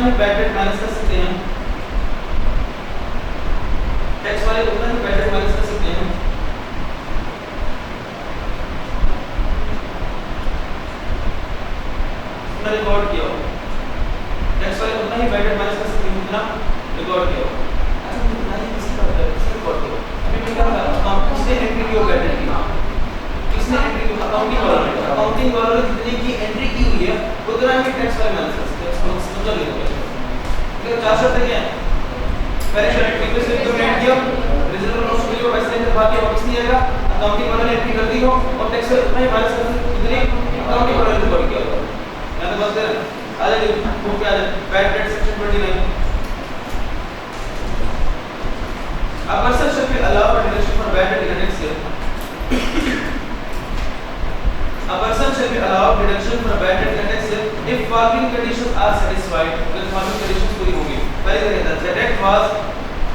ही bad debt minus कर सकते हैं, टैक्स वाले उतना ही बैड डेट माइनस कर सकते हैं। उतना रिकॉर्ड किया हो, टैक्स वाले उतना ही बैड डेट माइनस कर सकते हैं उतना रिकॉर्ड किया हो। अच्छा उतना ही किसी का रिकॉर्ड किया, अभी मैं क्या कर रहा हूँ, किसने एंट्री की हो बैड डेट की, किसने एंट्री की, अकाउंटिंग वालों ने जितनी की एंट्री की हुई है उतना ही टैक्स वाले माइनस कर सकते हैं। समझ लीजिए ठीक है। चार शर्तें क्या हैं, पहले शर्त प्रीवियस इनकम ऐड किया, रिजर्व नोट्स के लिए पैसे लेकर बाकी वापस नहीं आएगा, अकाउंटिंग वालों ने एंट्री कर दी हो और टैक्स वाले उतना ही माइनस कर सकते जितनी अकाउंटिंग वालों ने रिकॉर्ड किया होगा। यहां पे बात करें आ जाइए वो क्या है bad debt section 29। A person shall be allowed a deduction for bad debt in the next year. A person shall be allowed deduction for bad debt in the next year if following conditions are satisfied. The following conditions पूरी होंगी। पहले क्या कहता है, the debt was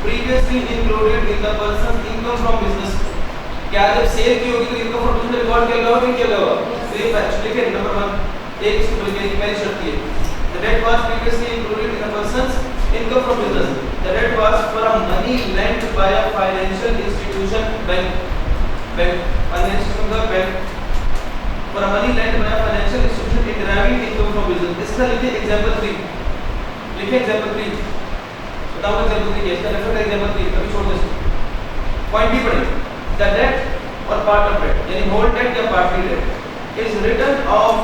previously included in the person's income from business. क्या जब cell की होगी तो इनकम फ्रॉम बिजनेस रिकॉर्ड किया गया होगा कि किया गया होगा? तो ये लिखे नंबर 1 एक इसको बोलिए पहली शर्त ये the debt was previously included in the person's income from business. The debt was for a money lent by a financial institution bank financial bank for a money lent by a financial institution in deriving income from business. इसका लिखिए example 3, लिखिए example 3, बताओ example 3 क्या इसका refer example 3 कभी छोड़ दो point भी पढ़े the debt और part of debt यानी whole debt या partly debt is written off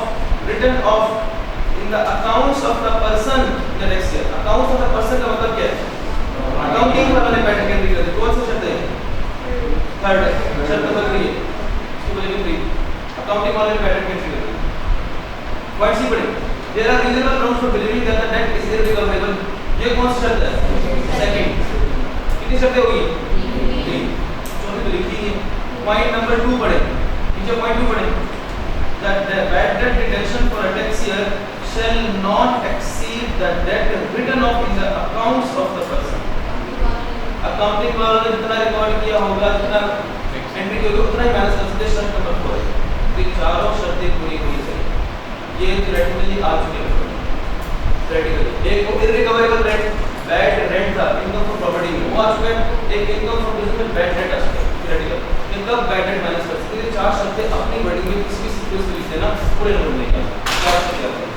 in the accounts of the person in the next year. Accounts of the person का मतलब क्या है, अकाउंटिंग वालों ने पैटर्न कैंट्री कर दी। कौन सा शर्त है, थर्ड शर्त नंबर 3 इसको बोलेंगे 3 अकाउंटिंग वालों ने पैटर्न कैंट्री कर दी। पॉइंट सी पढ़े there are reasonable grounds for believing that the debt is irrecoverable. ये कौन सी शर्त है, सेकंड। कितनी शर्तें होगी, 3 चौथी तो लिखी है। पॉइंट नंबर 2 पढ़े, नीचे पॉइंट 2 पढ़े that the bad debt deduction for a tax year shall not exceed the debt written off in the accounts of the person. Accounting वालों ने जितना रिकॉर्ड किया होगा, जितना एंट्री की होगी उतना ही माइनस कर सकते हैं। शर्त नंबर 4 है। तो चारों शर्तें पूरी होनी चाहिए। ये थ्योरेटिकली आ चुके हैं, थ्योरेटिकली एक को इररिकवरेबल रेंट बैड रेंट था इनकम फ्रॉम प्रॉपर्टी में वो आ चुका है, एक इनकम फ्रॉम बिजनेस में बैड डेट आ चुका है theoretical. Income bad debt minus कर सकते हैं। चार शर्तें अपनी वर्डिंग में किसी सीक्वेंस में लिख देना, पूरे नोट में क्या चार शर्तें आती हैं।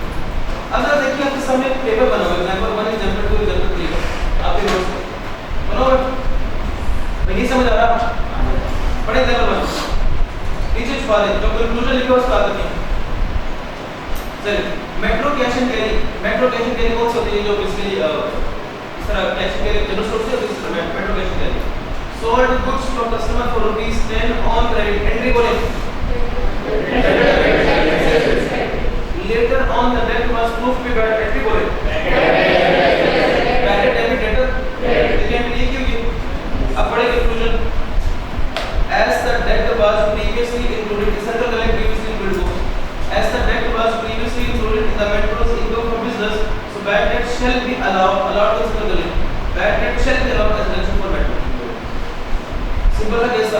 अब जरा देखिए आपके सामने एक पेपर बना हुआ है, एग्जांपल 1 एग्जांपल 2 एग्जांपल 3 आपके नोट्स में बनाओ। नहीं समझ आ रहा, पढ़े एग्जांपल 1 नीचे छुपा दे, जो कंक्लूजन लिखा है उसका आते हैं। चलिए metro cash and carry, metro cash and carry कौन सी होती है, जो बेसिकली इस तरह cash and carry general store से इस तरह metro cash and carry sold goods from customer for ₹10 on credit. Entry बोले later on the debt was proved to be bad. Entry बोले bad debit debtor again ये क्यों की अब पढ़े conclusion as the debt was previously included central collect previously included as the debt was previously included in the metro's income from business so bad debt shall be allowed to central collect bad debt shall be allowed as deduction for metro. Simple सा case था,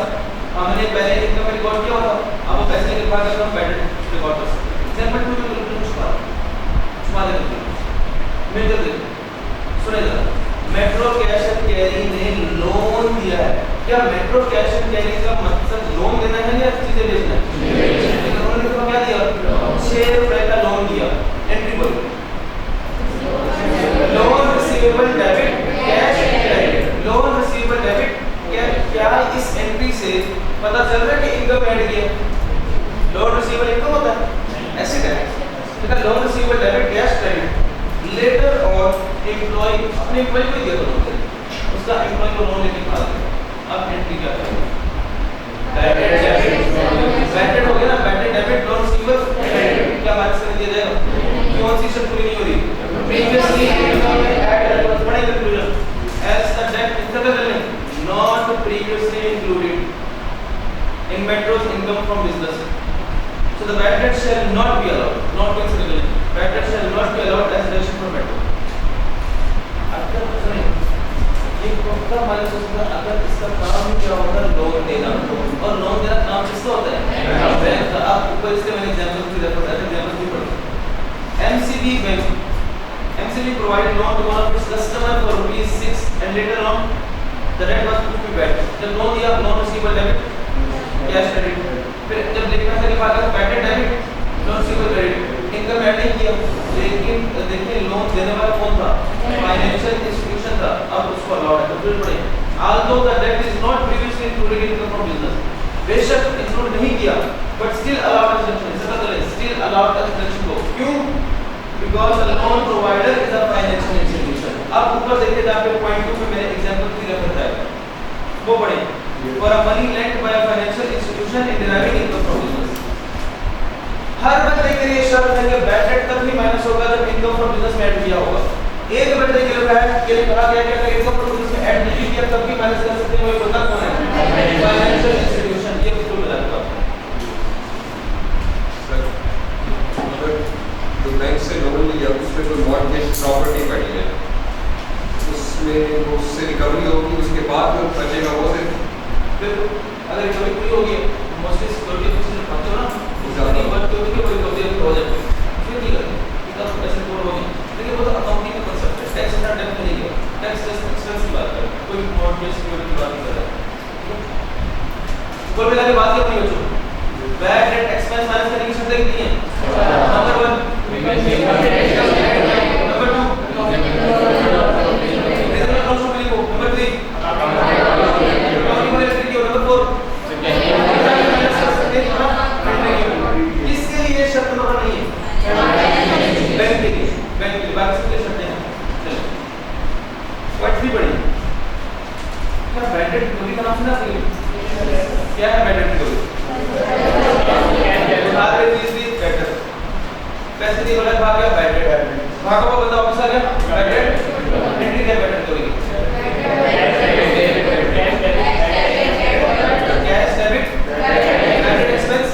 हमने पहले income में record किया होता, अब वो पैसे के बाद हम बैड डेट रिकॉर्ड कर सकते हैं। एग्जांपल 2 में बिल्कुल छुपा देंगे मिलकर देखो सुने जरा। मेट्रो कैश एंड कैरी ने लोन दिया है। क्या मेट्रो कैश एंड कैरी का मकसद लोन देना है या चीजें बेचना है? लेकिन उन्होंने तो क्या दिया, 6 रुपए का लोन दिया। एंट्री बोलो loan receivable debit cash credit, loan receivable debit क्या इस एंट्री से पता चल रहा है कि इनकम ऐड किया, लोन रिसीवेबल इनकम होता है ऐसे करें तो loan receivable debit cash credit later on employee अपने एम्प्लॉय को दिया लोन उसका एम्प्लॉय को लोन लेके खा दिया। अब एंट्री क्या करेंगे, बैड डेट हो गया ना, बैड डेबिट लोन रिसीवेबल क्या माइनस कर दिया जाएगा, कौन सी शर्त पूरी नहीं हो रही, प्रीवियसली इनकम में ऐड पढ़े conclusion as the debt is not previously included in metro's income from business so the bad debt shall not be allowed, not considered bad debt shall not be allowed as deduction from metro। अगर सुने ये कौन minus हो सकता है, अगर इसका काम क्या होता है लोन देना, और लोन देना काम किसका होता है, बैंक का। आप ऊपर इसके मैंने एग्जांपल भी रेफर किया, एग्जांपल भी पढ़ो। MCB bank actually provided loan to one of its customer for ₹6 and later on the debt was proved to be bad. जब लोन दिया loan receivable debit cash credit, फिर जब देखना था कि बाद में bad debit loan receivable credit, income add नहीं किया, लेकिन देखिए लोन देने वाला कौन था? फाइनेंशियल इंस्टीट्यूशन था, अब उसको अलाउड है तो फिर पड़े although the debt is not previously included in income from business, बेशक इंक्लूड नहीं किया but still allowed as deduction, इसका मतलब है still allowed as deduction को, क्यों? Because the loan provider is a financial institution. अब ऊपर देखिए जहाँ पे पॉइंट 2 में मैंने एग्जांपल 3 रेफर किया है, वो पढ़ें for a money lent by a financial institution in deriving income from business. हर बंदे के लिए शर्त है कि बैड डेट तब ही माइनस होगा जब इनकम फ्रॉम बिजनेस में ऐड किया होगा। एक बंदे के लिए कहा गया कि अगर इनकम फ्रॉम बिजनेस में ऐड नहीं किया तब भी माइनस कर सकते हैं, वो बता कौन है? Financial institution. ये उसको मिला था सर, अगर जो बैंक से लोन लिया उसमें जो मॉर्गेज प्रॉपर्टी पड़ी है उसमें वो उससे रिकवरी होगी, उसके बाद जो बचेगा वो सिर्फ फिर अगर रिकवरी पूरी होगी मोस्टली सिक्योरिटी ऑफिसर पढ़ते हो ना ज़्यादा बात होती है कोई होती है हो जाए फिर ठीक है इतना पैसे पूरा होगी, लेकिन वो तो अकाउंटिंग का कांसेप्ट है, टैक्स का डेप्थ नहीं है, टैक्स जस्ट एक्सपेंस की बात कर कोई मॉर्गेज सिक्योरिटी की बात नहीं कर रहा है। ऊपर मिला के बात क्या नहीं बच्चों, बैड डेट एक्सपेंस माइनस करने की शर्त है कि नहीं है? नंबर 1 नंबर 2 रीजनल काउंसिल को लिखो, नंबर 3 अकाउंटिंग रिलेटेड की नंबर 4 किसके लिए शर्त नंबर नहीं है? बैंक के लिए, बैंक के लिए बाकी सब के शर्तें हैं। चलो व्हाट भी पढ़ी क्या बैड डेट रिकवरी का नाम सुना आपने? क्या है बैड डेट रिकवरी? उधार ले चीज दी बैड डेट, पैसे दिए वाला भाग गया बैड डेट, भागो को बंदा वापस आ गया बैड डेट, एंट्री क्या बैड डेट रिकवरी की? कैश डेबिट credit expense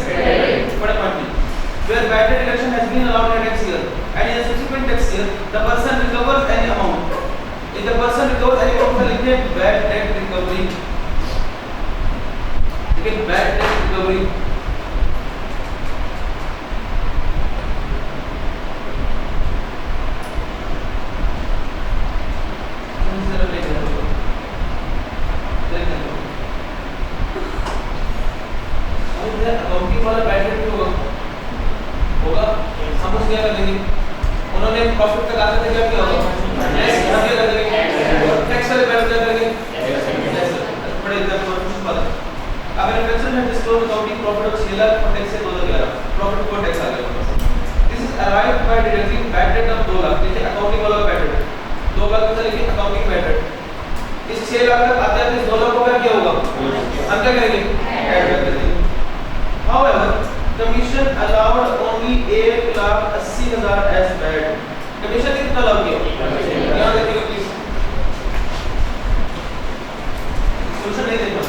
बड़ा point where bad debt deduction has been allowed in a tax year and in a subsequent tax year the person recovers any amount, if the person recovers any amount तो लिखिए bad debt recovery, ठीक है bad debt recovery। Accounting वाला bad debt होगा होगा हम उस क्या कर देंगे, उन्होंने प्रॉफिट तक आते थे क्या किया होगा लेस क्या कर देंगे, टैक्स वाले बैड क्या करेंगे बड़े एग्जांपल बात है। अगर इन्वेस्टर ने disclose accounting profit of 6 lakh और टैक्स से 2011 प्रॉफिट को टैक्स आ गया, this is arrived by deducting bad debt of 2 lakh, देखिए अकाउंटिंग वाला बैड डेट 2 लाख का लिखिए अकाउंटिंग बैड डेट, इस 6 लाख तक आता है तो इस 2 लाख को क्या किया होगा हम क्या करेंगे ऐड कर देंगे। However, Commission allowed only 1,80,000 as bad. Commission कितना अलाउ किया? यहाँ देखिएगा प्लीज, सोल्यूशन नहीं देखना।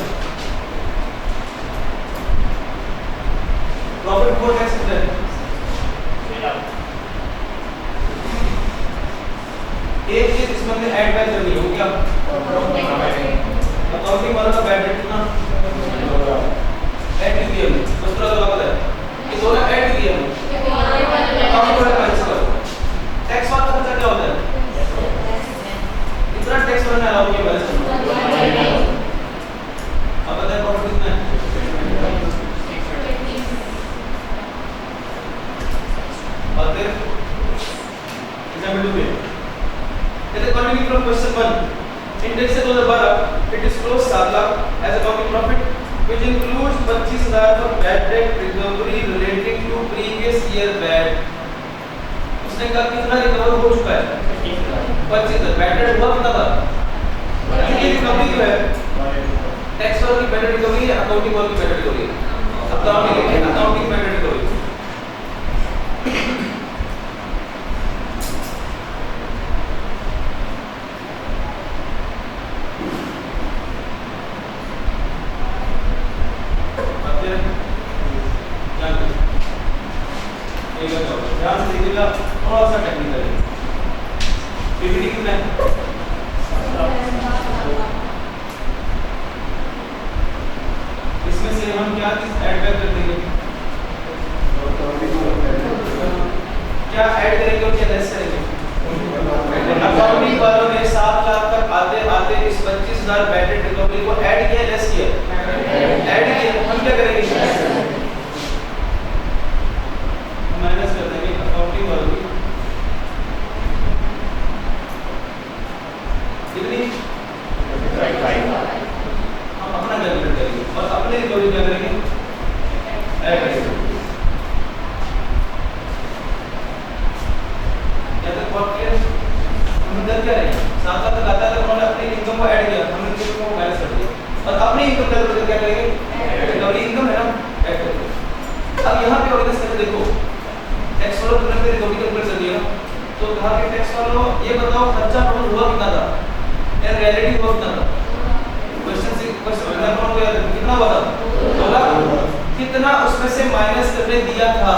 प्रॉफिट बिफोर टैक्स कितना है? एक चीज इसमें हमने ऐड बैक करनी हो क्या? अकाउंटिंग वाला का बैड डेट कितना? ऐड किया हमने, दूसरा तो पता है ये दोनों ऐड किया हमने, अकाउंट वाला माइनस करो, टैक्स वाला खर्चा क्या होता है? इतना टैक्स वाला अलाउ किया बैलेंस करना, अब बताएं प्रॉफिट कितना है? और फिर एग्जाम्पल 2 में कहते continue from question 1 in tax से 2012 it is close 7 lakh as accounting profit which includes 25,000 for bad debt recovery relating to previous year bad। उसने कहा कितना रिकवर हो चुका है? 25,000 बैड डेट हुआ कितना था? ये रिकवरी जो है टैक्स वालों की बैड डेट रिकवरी है, अकाउंटिंग वालों की बैड डेट रिकवरी है, अकाउंटिंग बैड डेट रिकवरी। ध्यान से देखिएगा थोड़ा सा टेक्निकल है, पीपीटी कितना है? इसमें से हम क्या चीज ऐड बैक कर देंगे? Conditions are bad debt recovery को ऐड किया लेस किया ऐड किया हम क्या करेंगे माइनस कर देंगे अकाउंटिंग वालों की कितनी हम अपना कैलकुलेट करेंगे और अपने रिकवरी क्या करेंगे ऐड करेंगे या तो बहुत क्लियर हम इधर क्या रहे साथ साथ लगातार उन्होंने अपनी इनकम को ऐड किया हमने इनकम को माइनस कर दिया और अपनी इनकम कैलकुलेट क्या करेंगे रिकवरी इनकम है ना ऐड करेंगे अब यहाँ पे ऑर्गेनाइज करके देखो टैक्स वालों तुमने फिर रिकवरी कैलकुलेट कर दिया तो कहा कि टैक्स वालों ये बताओ खर्चा टोटल हुआ कितना था इन रियलिटी हुआ कितना था क्वेश्चन को याद रखो कितना हुआ था 2 लाख कितना उसमें से माइनस करने दिया था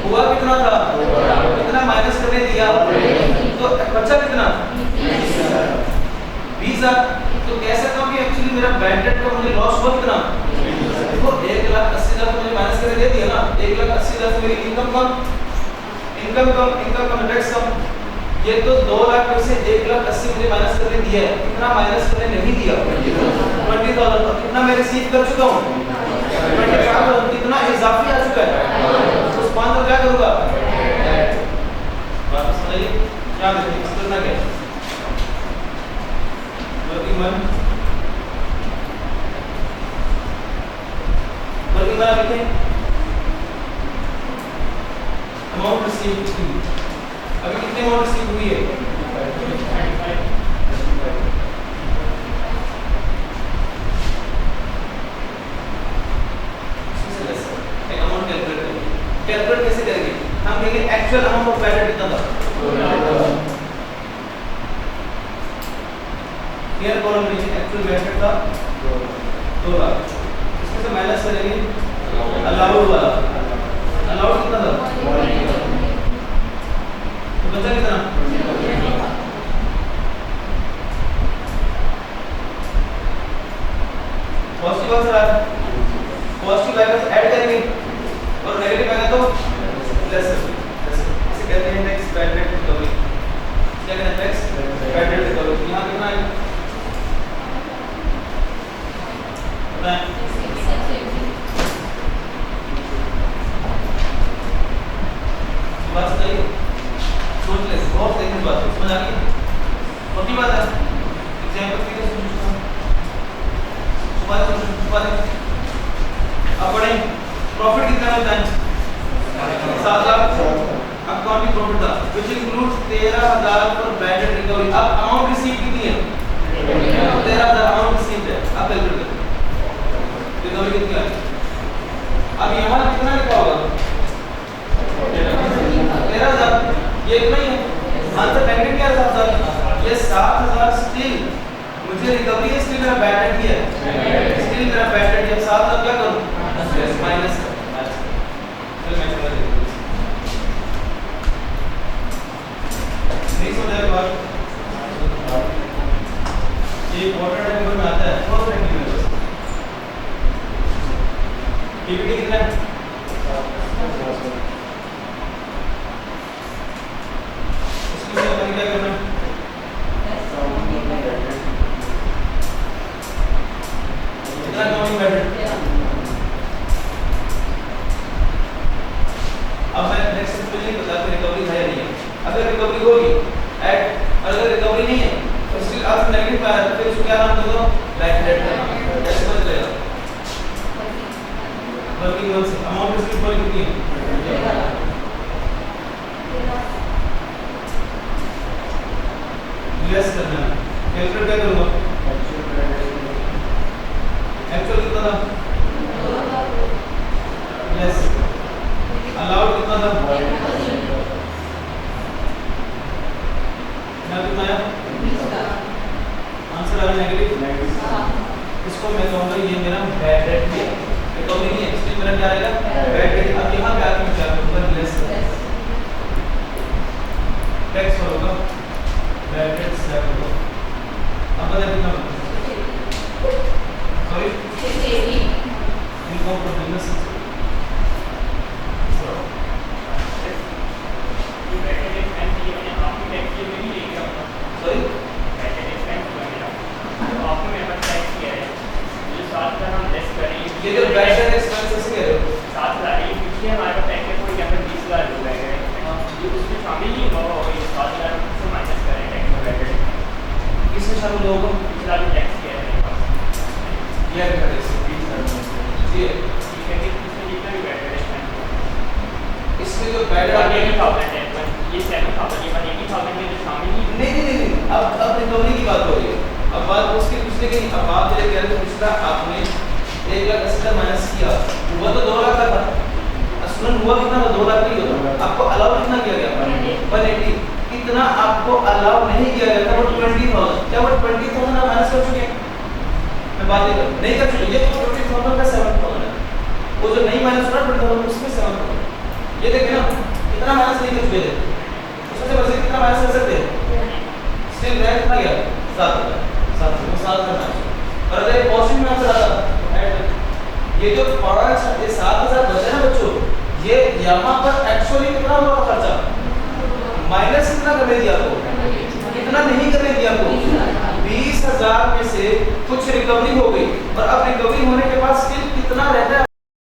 हुआ कितना था कितना माइनस करने दिया तो खर्चा कितना 20,000 तो कह सकता हूँ कि एक्चुअली मेरा बैड डेट का मुझे लॉस हुआ कितना देखो 1,80,000 मुझे माइनस करके दे दिया ना 1,80,000 से मेरी इनकम कम टैक्स कम ये तो 2 लाख में से 1,80,000 मुझे माइनस करने दिया है कितना माइनस करने नहीं दिया 20,000 कितना मैं रिसीव कर चुका हूँ 25,000 कितना इजाफी आ चुका है उस 5,000 क्या करूँगा बात समझिए क्या देखिए इस करना क्या वर्किंग मन लिखें अमाउंट रिसीव्ड अभी कितने अमाउंट रिसीव हुई है अमाउंट कैलकुलेट कैसे करेंगे हम कहेंगे actual amount of bad debt कितना था क्लियर कॉलम नीचे एक्चुअल बैड डेट था 2 लाख इसमें से माइनस करेंगे अलाउड वाला अलाउड कितना था तो बचा कितना पॉजिटिव आंसर आया पॉजिटिव आएगा तो ऐड करेंगे और नेगेटिव आएगा तो लेस इसे कहते हैं टैक्स बैड डेट रिकवरी क्या कहते हैं टैक्स बैड डेट रिकवरी यहाँ कितना है बताएं बात सही सोच ले बहुत सही बात है समझ आ गई छोटी बात है एग्जांपल के लिए समझो सुबह अब पढ़ें प्रॉफिट कितना होता है 7 लाख अकाउंटिंग प्रॉफिट था which includes 13,000 for bad debt recovery अब अमाउंट रिसीव कितनी है 13,000 अमाउंट रिसीव है अब कैलकुलेट करें रिकवरी कितनी है अब यहाँ कितना लिखा होगा 13,000 ये इतना ही है आंसर नेगेटिव क्या है 7,000 ये 7,000 स्टिल मुझे रिकवरी है स्टिल मेरा बैड डेट ही है स्टिल मेरा बैड डेट है 7,000 क्या करूं माइनस चल मैं समझ गया नहीं समझ आया बात ये क्वार्टर नंबर में आता है बहुत फ्रेंडली में बस पीपीटी कितना है इसके लिए अपन क्या करना है कितना अकाउंटिंग बैड डेट अब मैं नेक्स्ट स्टेप में नहीं बता कि रिकवरी है या नहीं है अगर रिकवरी होगी ऐड और अगर रिकवरी नहीं है तो स्टिल आप नेगेटिव आ रहा है तो फिर उसको क्या नाम दोगे बैड डेट का नाम ऐसे समझ लेगा वर्किंग वन से अमाउंट रिसीव पर कितनी है लेस करना है कैलकुलेट क्या करूंगा एक्चुअल कितना था लेस अलाउड कितना था ना कितना आया आंसर आ रहा नेगेटिव इसको मैं कहूंगा ये मेरा बैड डेट है रिकवरी नहीं है इसलिए मेरा क्या आएगा बैड डेट अब यहाँ पे आके मैं क्या करूंगा लेस टैक्स होगा बैड डेट से होगा अब बता कितना सॉरी इनको पर बिजनेस सॉरी में शामिल होगा? पिछला भी टैक्स किया है मेरे पास। ये है टैक्स जी है। ठीक है कि इसमें जितना भी बैठ है इसमें जो बैड वन आगे 80,000 है, ये 7,000, ये 180,000 में जो शामिल ही नहीं, अब रिकवरी की बात हो रही है। अब बात उसके पिछले की, अब आप ये कह रहे हो पिछला आपने 1,80,000 माइनस किया, हुआ तो 2 लाख का था। असलन हुआ कितना था? 2 लाख का ही होता। आपको अलाउ कितना किया गया? 180। कितना आपको अलाउ नहीं किया गया था? वो 20,000। क्या वो 20,000 आप माइनस कर चुके हैं? मैं बात नहीं कर चुके। ये तो 20,000 का 7,000 है। वो जो नहीं माइनस हुआ 20,000 उसमें 7,000। ये देखें ना, कितना माइनस नहीं कर चुके थे। उसमें से बस कितना माइनस कर सकते हैं? स्टिल रह कितना गया? 7,000 माइनस। और अगर ये कॉस्टिंग में आंसर आता, ये जो 5 ये 7,000 बचे ना बच्चों, ये यहाँ पर एक्चुअली कितना हुआ था खर्चा? माइनस कितना करने दिया आपको? कितना नहीं करने दिया आपको? 20,000 में से कुछ रिकवरी हो गई, और अब रिकवरी होने के बाद स्टिल कितना रहता है